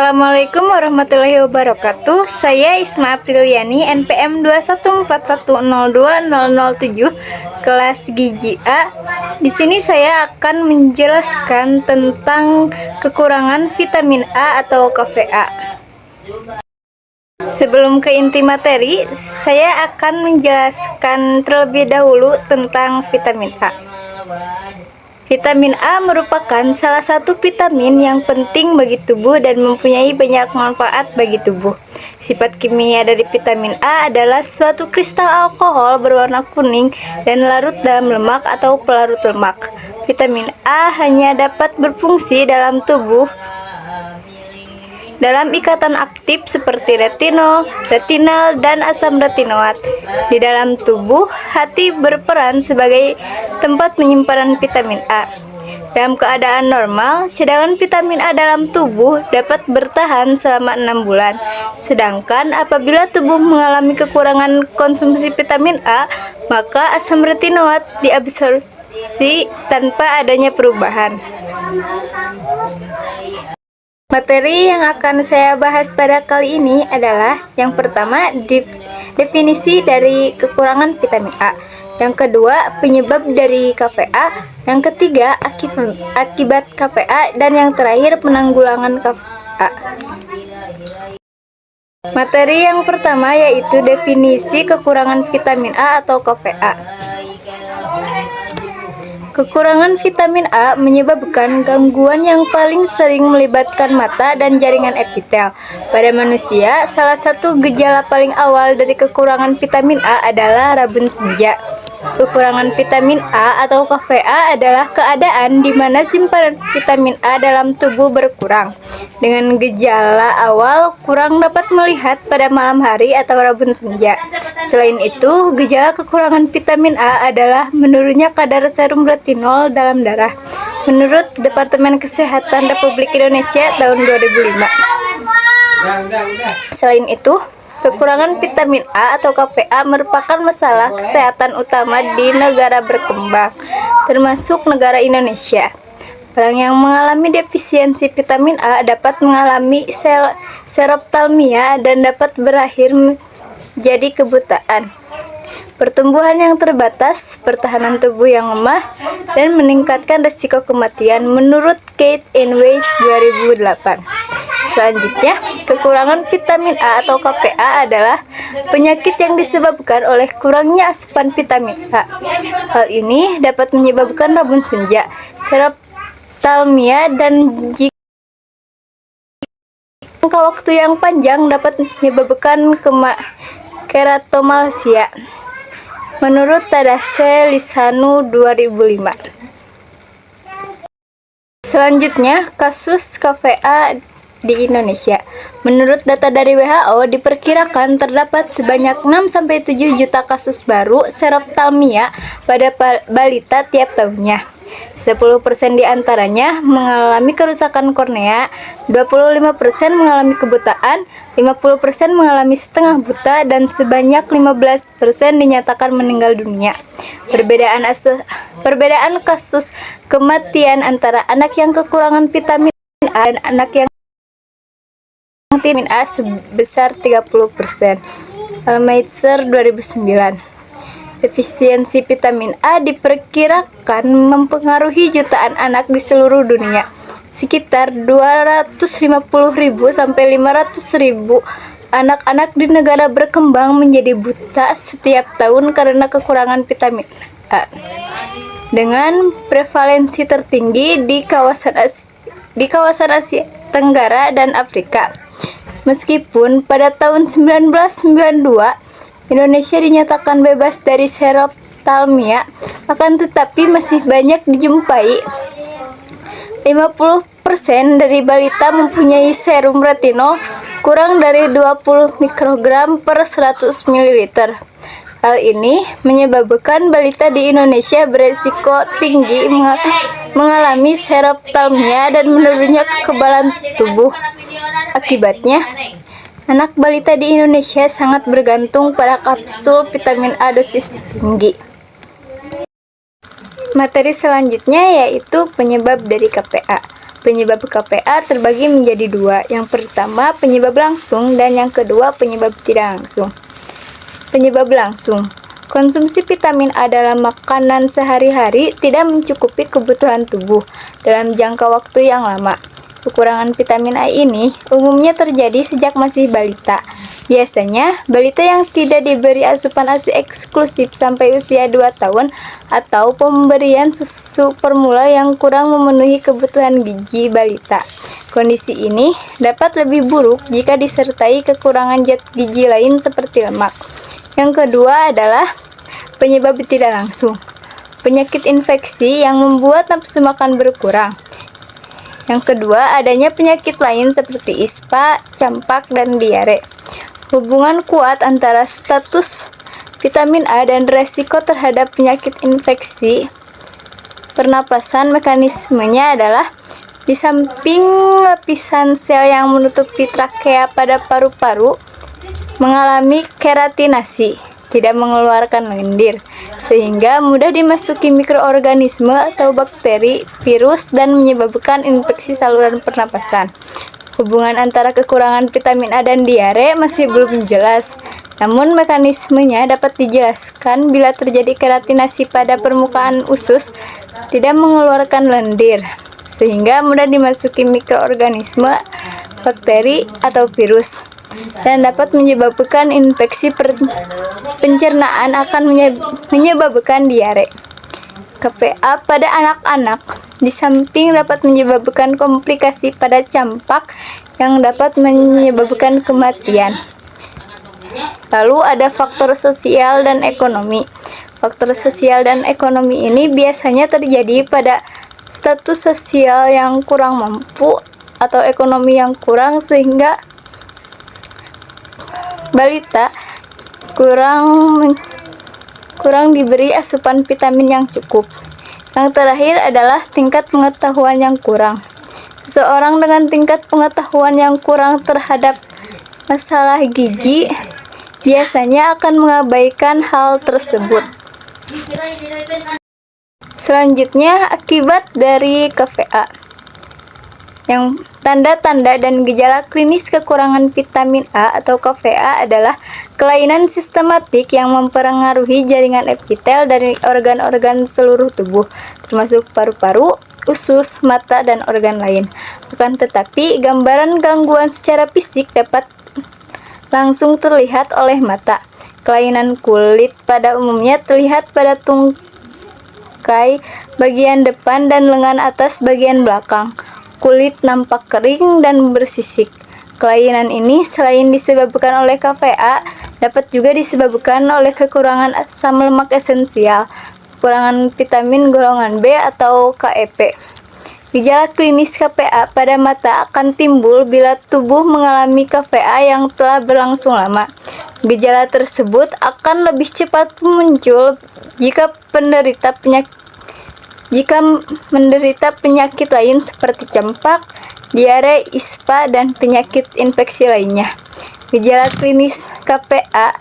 Assalamualaikum warahmatullahi wabarakatuh. Saya Isma Apriliani, NPM 214102007, kelas Gizi A. Di sini saya akan menjelaskan tentang kekurangan vitamin A atau KVA. Sebelum ke inti materi, saya akan menjelaskan terlebih dahulu tentang vitamin A. Vitamin A merupakan salah satu vitamin yang penting bagi tubuh dan mempunyai banyak manfaat bagi tubuh. Sifat kimia dari vitamin A adalah suatu kristal alkohol berwarna kuning dan larut dalam lemak atau pelarut lemak. Vitamin A hanya dapat berfungsi dalam tubuh dalam ikatan aktif seperti retinol, retinal, dan asam retinoat. Di dalam tubuh, hati berperan sebagai tempat penyimpanan vitamin A. Dalam keadaan normal, cadangan vitamin A dalam tubuh dapat bertahan selama 6 bulan. Sedangkan apabila tubuh mengalami kekurangan konsumsi vitamin A, maka asam retinoat diabsorpsi tanpa adanya perubahan. Materi yang akan saya bahas pada kali ini adalah yang pertama, definisi dari kekurangan vitamin A. Yang kedua, penyebab dari KVA. Yang ketiga, akibat KVA. Dan yang terakhir, penanggulangan KVA. Materi yang pertama yaitu definisi kekurangan vitamin A atau KVA. Kekurangan vitamin A menyebabkan gangguan yang paling sering melibatkan mata dan jaringan epitel. Pada manusia, salah satu gejala paling awal dari kekurangan vitamin A adalah rabun senja. Kekurangan vitamin A atau KVA adalah keadaan di mana simpanan vitamin A dalam tubuh berkurang. Dengan gejala awal, kurang dapat melihat pada malam hari atau rabun senja. Selain itu, gejala kekurangan vitamin A adalah menurunnya kadar serum retinol dalam darah. Menurut Departemen Kesehatan Republik Indonesia tahun 2005. Selain itu, kekurangan vitamin A atau KVA merupakan masalah kesehatan utama di negara berkembang, termasuk negara Indonesia. Orang yang mengalami defisiensi vitamin A dapat mengalami seroptalmia dan dapat berakhir jadi kebutaan, pertumbuhan yang terbatas, pertahanan tubuh yang lemah, dan meningkatkan risiko kematian menurut Kate and Weiss 2008. Selanjutnya, kekurangan vitamin A atau KVA adalah penyakit yang disebabkan oleh kurangnya asupan vitamin A. Hal ini dapat menyebabkan rabun senja, seroptalmia, dan jangka waktu yang panjang dapat menyebabkan keratomalsia. Menurut Tadase Lisanu 2005. Selanjutnya, kasus KVA di Indonesia. Menurut data dari WHO, diperkirakan terdapat sebanyak 6-7 juta kasus baru seroptalmia pada balita tiap tahunnya. 10% di antaranya mengalami kerusakan kornea, 25% mengalami kebutaan, 50% mengalami setengah buta, dan sebanyak 15% dinyatakan meninggal dunia. Perbedaan kasus kematian antara anak yang kekurangan vitamin A dan anak yang vitamin A sebesar 30%. Almeitzer 2009. Defisiensi vitamin A diperkirakan mempengaruhi jutaan anak di seluruh dunia. Sekitar 250.000 sampai 500.000 anak-anak di negara berkembang menjadi buta setiap tahun karena kekurangan vitamin A. Dengan prevalensi tertinggi di kawasan Asia Tenggara dan Afrika. Meskipun pada tahun 1992 Indonesia dinyatakan bebas dari seroptalmia, akan tetapi masih banyak dijumpai 50% dari balita mempunyai serum retinol kurang dari 20 mikrogram per 100 ml. Hal ini menyebabkan balita di Indonesia beresiko tinggi mengalami seroptalmia dan menurunnya kekebalan tubuh. Akibatnya, anak balita di Indonesia sangat bergantung pada kapsul vitamin A dosis tinggi. Materi selanjutnya yaitu penyebab dari KVA. Penyebab KPA terbagi menjadi dua. Yang pertama penyebab langsung dan yang kedua penyebab tidak langsung. Penyebab langsung. Konsumsi vitamin A dalam makanan sehari-hari tidak mencukupi kebutuhan tubuh dalam jangka waktu yang lama. Kekurangan vitamin A ini umumnya terjadi sejak masih balita. Biasanya, balita yang tidak diberi asupan ASI eksklusif sampai usia 2 tahun atau pemberian susu formula yang kurang memenuhi kebutuhan gizi balita. Kondisi ini dapat lebih buruk jika disertai kekurangan zat gizi lain seperti lemak. Yang kedua adalah penyebab tidak langsung. Penyakit infeksi yang membuat nafsu makan berkurang. Yang kedua, adanya penyakit lain seperti ISPA, campak, dan diare. Hubungan kuat antara status vitamin A dan resiko terhadap penyakit infeksi pernapasan. Mekanismenya adalah di samping lapisan sel yang menutupi trakea pada paru-paru mengalami keratinasi, tidak mengeluarkan lendir, sehingga mudah dimasuki mikroorganisme atau bakteri, virus, dan menyebabkan infeksi saluran pernapasan. Hubungan antara kekurangan vitamin A dan diare masih belum jelas, namun mekanismenya dapat dijelaskan bila terjadi keratinasi pada permukaan usus, tidak mengeluarkan lendir, sehingga mudah dimasuki mikroorganisme, bakteri, atau virus, dan dapat menyebabkan infeksi pencernaan, akan menyebabkan diare. KPA pada anak-anak di samping dapat menyebabkan komplikasi pada campak yang dapat menyebabkan kematian. Lalu ada faktor sosial dan ekonomi. Faktor sosial dan ekonomi ini biasanya terjadi pada status sosial yang kurang mampu atau ekonomi yang kurang, sehingga balita kurang diberi asupan vitamin yang cukup. Yang terakhir adalah tingkat pengetahuan yang kurang. Seseorang dengan tingkat pengetahuan yang kurang terhadap masalah gizi biasanya akan mengabaikan hal tersebut. Selanjutnya, akibat dari KPA. Yang tanda-tanda dan gejala klinis kekurangan vitamin A atau KPA adalah kelainan sistematik yang mempengaruhi jaringan epitel dari organ-organ seluruh tubuh, termasuk paru-paru, usus, mata, dan organ lain. Akan tetapi, gambaran gangguan secara fisik dapat langsung terlihat oleh mata. Kelainan kulit pada umumnya terlihat pada tungkai bagian depan dan lengan atas bagian belakang. Kulit nampak kering dan bersisik. Kelainan ini selain disebabkan oleh KPA, dapat juga disebabkan oleh kekurangan asam lemak esensial, kekurangan vitamin golongan B atau KEP. Gejala klinis KPA pada mata akan timbul bila tubuh mengalami KPA yang telah berlangsung lama. Gejala tersebut akan lebih cepat muncul jika menderita penyakit lain seperti campak, diare, ISPA, dan penyakit infeksi lainnya. Gejala klinis KPA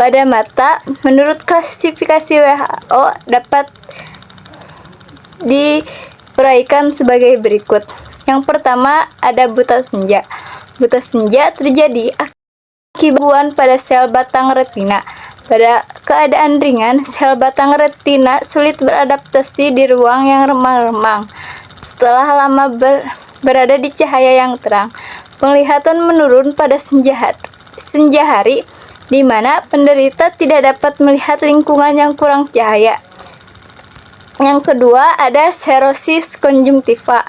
pada mata menurut klasifikasi WHO dapat diuraikan sebagai berikut. Yang pertama ada buta senja. Buta senja terjadi akibat gangguan pada sel batang retina. Pada keadaan ringan, sel batang retina sulit beradaptasi di ruang yang remang-remang. Setelah lama berada di cahaya yang terang, penglihatan menurun pada senja hari, di mana penderita tidak dapat melihat lingkungan yang kurang cahaya. Yang kedua ada serosis konjungtiva.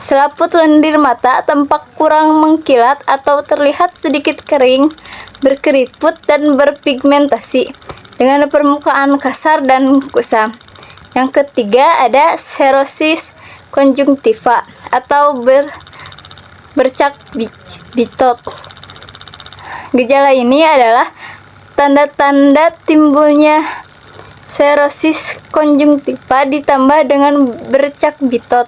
Selaput lendir mata tampak kurang mengkilat atau terlihat sedikit kering, berkeriput, dan berpigmentasi dengan permukaan kasar dan kusam. Yang ketiga ada serosis konjungtiva atau bercak bitot. Gejala ini adalah tanda-tanda timbulnya serosis konjungtiva ditambah dengan bercak bitot,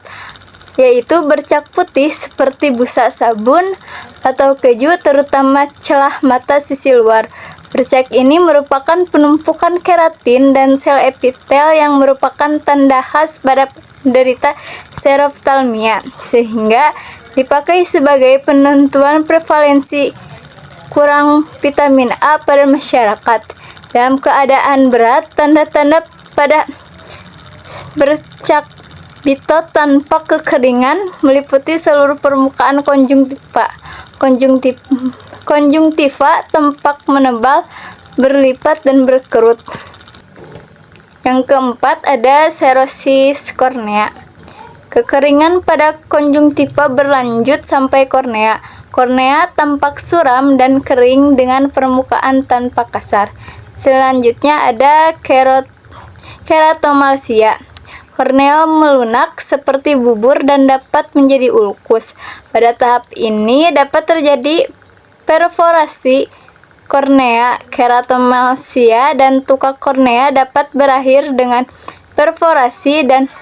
yaitu bercak putih seperti busa sabun atau keju, terutama celah mata sisi luar. Bercak ini merupakan penumpukan keratin dan sel epitel yang merupakan tanda khas pada menderita seroftalmia, sehingga dipakai sebagai penentuan prevalensi kurang vitamin A pada masyarakat. Dalam keadaan berat, tanda-tanda pada bercak bitot tanpa kekeringan meliputi seluruh permukaan konjungtiva tampak menebal, berlipat, dan berkerut. Yang keempat ada serosis kornea. Kekeringan pada konjungtiva berlanjut sampai kornea. Kornea tampak suram dan kering dengan permukaan tanpa kasar. Selanjutnya ada keratomalsia. Kornea melunak seperti bubur dan dapat menjadi ulkus. Pada tahap ini dapat terjadi perforasi kornea. Keratomalsia dan tukak kornea dapat berakhir dengan perforasi dan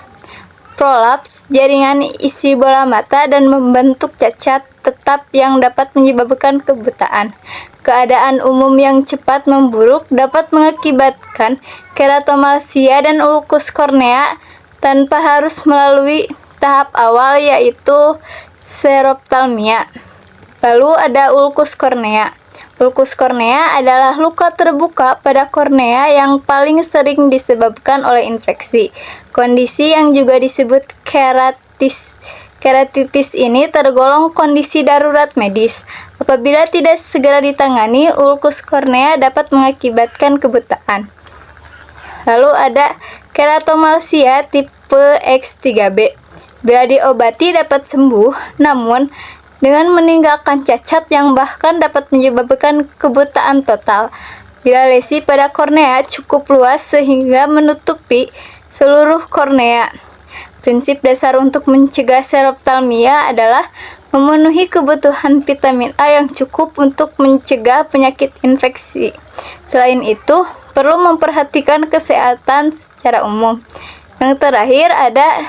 prolaps jaringan isi bola mata dan membentuk cacat tetap yang dapat menyebabkan kebutaan. Keadaan umum yang cepat memburuk dapat mengakibatkan keratomalsia dan ulkus kornea tanpa harus melalui tahap awal, yaitu seroftalmia. Lalu ada ulkus kornea. Ulkus kornea adalah luka terbuka pada kornea yang paling sering disebabkan oleh infeksi. Kondisi yang juga disebut keratitis ini tergolong kondisi darurat medis. Apabila tidak segera ditangani, ulkus kornea dapat mengakibatkan kebutaan. Lalu ada keratomalsia tipe X3B. Bila diobati dapat sembuh, namun dengan meninggalkan cacat yang bahkan dapat menyebabkan kebutaan total. Bila lesi pada kornea cukup luas sehingga menutupi seluruh kornea. Prinsip dasar untuk mencegah seroftalmia adalah memenuhi kebutuhan vitamin A yang cukup untuk mencegah penyakit infeksi. Selain itu, perlu memperhatikan kesehatan secara umum. Yang terakhir ada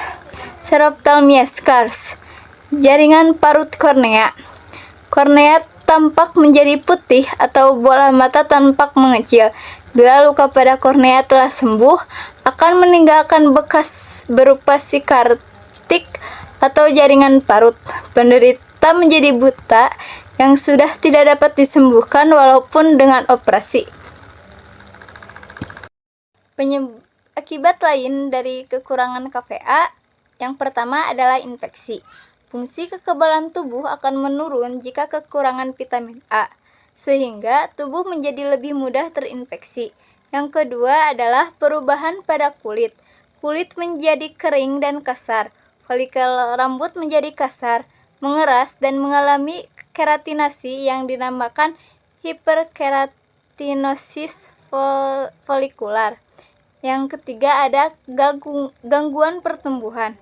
seroftalmia scars. Jaringan parut kornea. Kornea tampak menjadi putih atau bola mata tampak mengecil. Bila luka pada kornea telah sembuh, akan meninggalkan bekas berupa sikartik atau jaringan parut. Penderita menjadi buta yang sudah tidak dapat disembuhkan walaupun dengan operasi. Akibat lain dari kekurangan KVA yang pertama adalah infeksi. Fungsi kekebalan tubuh akan menurun jika kekurangan vitamin A, sehingga tubuh menjadi lebih mudah terinfeksi. Yang kedua adalah perubahan pada kulit. Kulit menjadi kering dan kasar. Folikel rambut menjadi kasar, mengeras, dan mengalami keratinasi yang dinamakan hiperkeratinosis folikular. Yang ketiga ada gangguan pertumbuhan.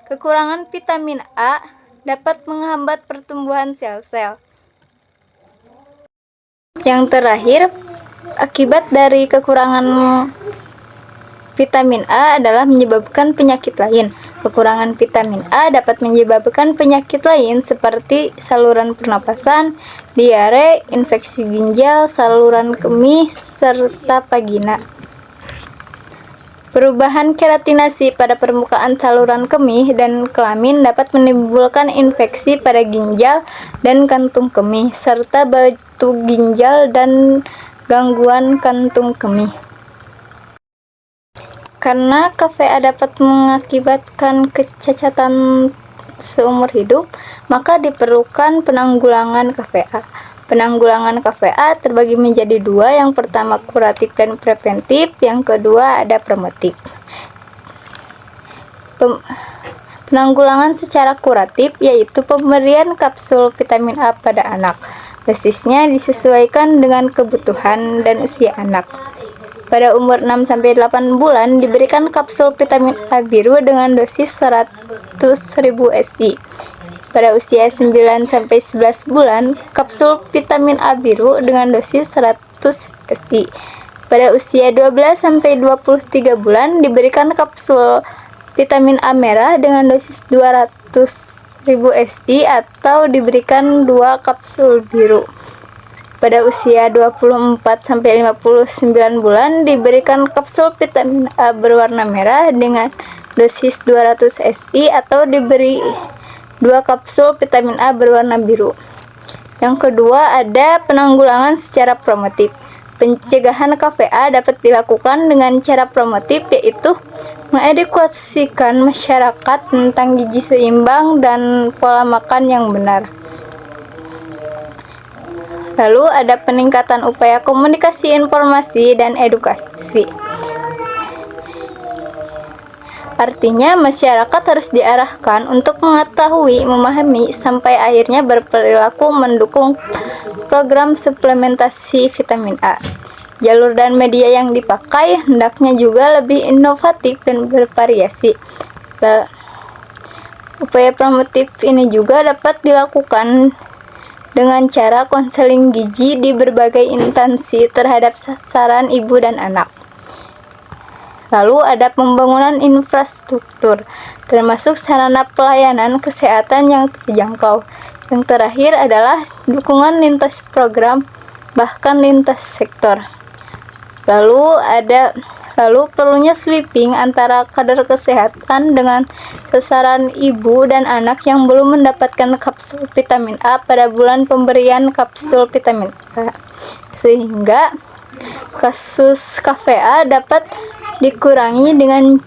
Kekurangan vitamin A dapat menghambat pertumbuhan sel-sel. Yang terakhir, akibat dari kekurangan vitamin A adalah menyebabkan penyakit lain. Kekurangan vitamin A dapat menyebabkan penyakit lain seperti saluran pernapasan, diare, infeksi ginjal, saluran kemih, serta vagina. Perubahan keratinasi pada permukaan saluran kemih dan kelamin dapat menimbulkan infeksi pada ginjal dan kantung kemih, serta batu ginjal dan gangguan kantung kemih. Karena KVA dapat mengakibatkan kecacatan seumur hidup, maka diperlukan penanggulangan KVA. Penanggulangan KVA terbagi menjadi dua, yang pertama kuratif dan preventif, yang kedua ada promotif. Penanggulangan secara kuratif yaitu pemberian kapsul vitamin A pada anak. Dosisnya disesuaikan dengan kebutuhan dan usia anak. Pada umur 6-8 bulan diberikan kapsul vitamin A biru dengan dosis 100.000 SI. Pada usia 9-11 bulan, kapsul vitamin A biru dengan dosis 100 SI. Pada usia 12-23 bulan diberikan kapsul vitamin A merah dengan dosis 200.000 SI atau diberikan 2 kapsul biru. Pada usia 24-59 bulan diberikan kapsul vitamin A berwarna merah dengan dosis 200 SI atau diberi 2 kapsul vitamin A berwarna biru. Yang kedua ada penanggulangan secara promotif. Pencegahan KVA dapat dilakukan dengan cara promotif, yaitu mengedukasikan masyarakat tentang gizi seimbang dan pola makan yang benar. Lalu ada peningkatan upaya komunikasi informasi dan edukasi. Artinya, masyarakat harus diarahkan untuk mengetahui, memahami, sampai akhirnya berperilaku mendukung program suplementasi vitamin A. Jalur dan media yang dipakai hendaknya juga lebih inovatif dan bervariasi. Upaya promotif ini juga dapat dilakukan dengan cara konseling gizi di berbagai instansi terhadap sasaran ibu dan anak. Lalu ada pembangunan infrastruktur, termasuk sarana pelayanan kesehatan yang terjangkau. Yang terakhir adalah dukungan lintas program, bahkan lintas sektor. Lalu perlunya sweeping antara kader kesehatan dengan sasaran ibu dan anak yang belum mendapatkan kapsul vitamin A pada bulan pemberian kapsul vitamin A, sehingga kasus KVA dapat dikurangi dengan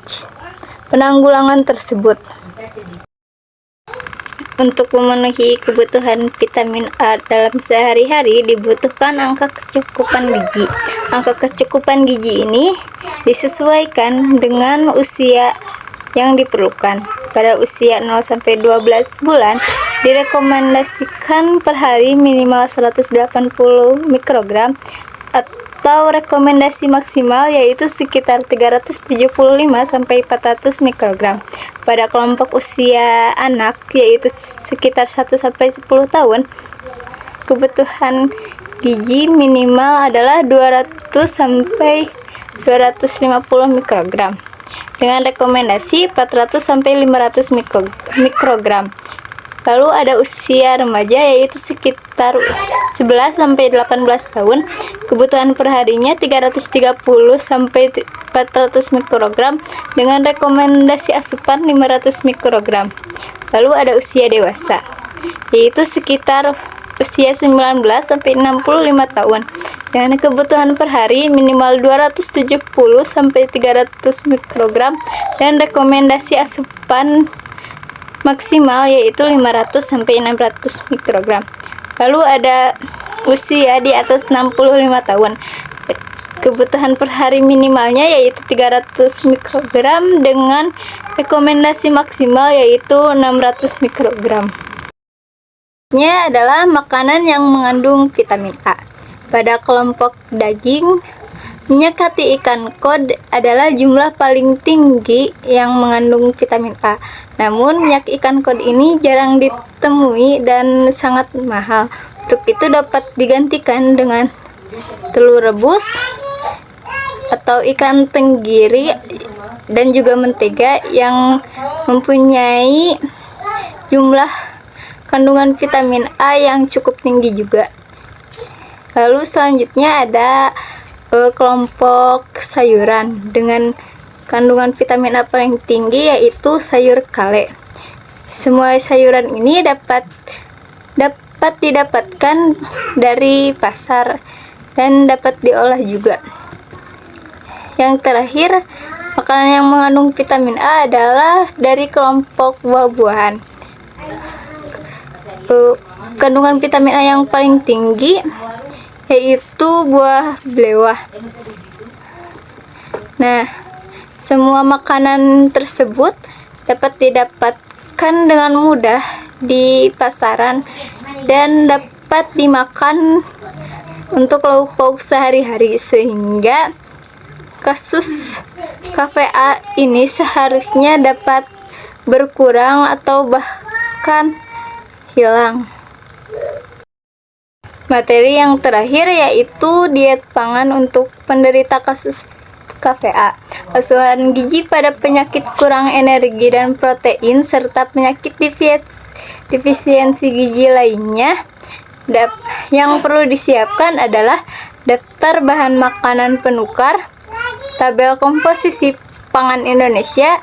penanggulangan tersebut. Untuk memenuhi kebutuhan vitamin A dalam sehari-hari dibutuhkan angka kecukupan gizi. Angka kecukupan gizi ini disesuaikan dengan usia yang diperlukan. Pada usia 0-12 bulan direkomendasikan per hari minimal 180 mikrogram atau rekomendasi maksimal yaitu sekitar 375 sampai 400 mikrogram. Pada kelompok usia anak yaitu sekitar 1 sampai 10 tahun, kebutuhan gizi minimal adalah 200 sampai 250 mikrogram dengan rekomendasi 400 sampai 500 mikrogram. Lalu ada usia remaja yaitu sekitar 11 sampai 18 tahun. Kebutuhan perharinya 330 sampai 400 mikrogram dengan rekomendasi asupan 500 mikrogram. Lalu ada usia dewasa yaitu sekitar usia 19 sampai 65 tahun dengan kebutuhan per hari minimal 270 sampai 300 mikrogram dan rekomendasi asupan maksimal yaitu 500 sampai 600 mikrogram. Lalu ada usia di atas 65 tahun. Kebutuhan per hari minimalnya yaitu 300 mikrogram dengan rekomendasi maksimal yaitu 600 mikrogram. Ini adalah makanan yang mengandung vitamin A. Pada kelompok daging, minyak hati ikan kod adalah jumlah paling tinggi yang mengandung vitamin A. Namun minyak ikan kod ini jarang ditemui dan sangat mahal. Untuk itu dapat digantikan dengan telur rebus atau ikan tenggiri dan juga mentega yang mempunyai jumlah kandungan vitamin A yang cukup tinggi juga. Lalu selanjutnya ada kelompok sayuran dengan kandungan vitamin A paling tinggi yaitu sayur kale. Semua sayuran ini dapat didapatkan dari pasar dan dapat diolah juga. Yang terakhir, makanan yang mengandung vitamin A adalah dari kelompok buah-buahan. Kandungan vitamin A yang paling tinggi yaitu buah belewah. Nah, semua makanan tersebut dapat didapatkan dengan mudah di pasaran dan dapat dimakan untuk lauk pauk sehari-hari, sehingga kasus KVA ini seharusnya dapat berkurang atau bahkan hilang. Materi yang terakhir yaitu diet pangan untuk penderita kasus KVA. Asuhan gizi pada penyakit kurang energi dan protein serta penyakit defisiensi gizi lainnya. Yang perlu disiapkan adalah daftar bahan makanan penukar, tabel komposisi pangan Indonesia,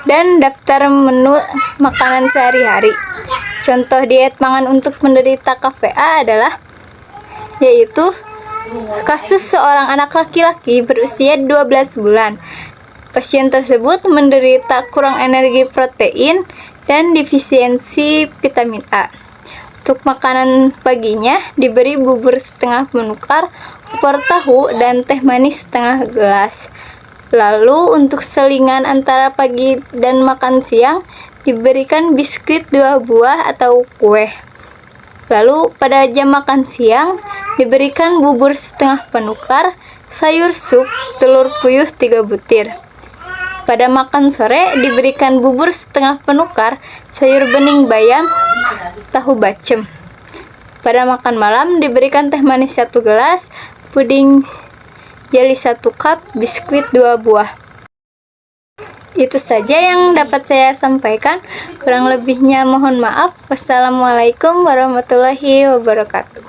dan daftar menu makanan sehari-hari. Contoh diet pangan untuk penderita KVA adalah yaitu kasus seorang anak laki-laki berusia 12 bulan. Pasien tersebut menderita kurang energi protein dan defisiensi vitamin A. Untuk makanan paginya diberi bubur setengah menukar, opor tahu, dan teh manis setengah gelas. Lalu untuk selingan antara pagi dan makan siang diberikan biskuit 2 buah atau kue. Lalu pada jam makan siang diberikan bubur setengah penukar, sayur sup, telur puyuh 3 butir. Pada makan sore diberikan bubur setengah penukar, sayur bening bayam, tahu bacem. Pada makan malam diberikan teh manis 1 gelas, puding jeli 1 cup, biskuit 2 buah. Itu saja yang dapat saya sampaikan. Kurang lebihnya mohon maaf. Wassalamualaikum warahmatullahi wabarakatuh.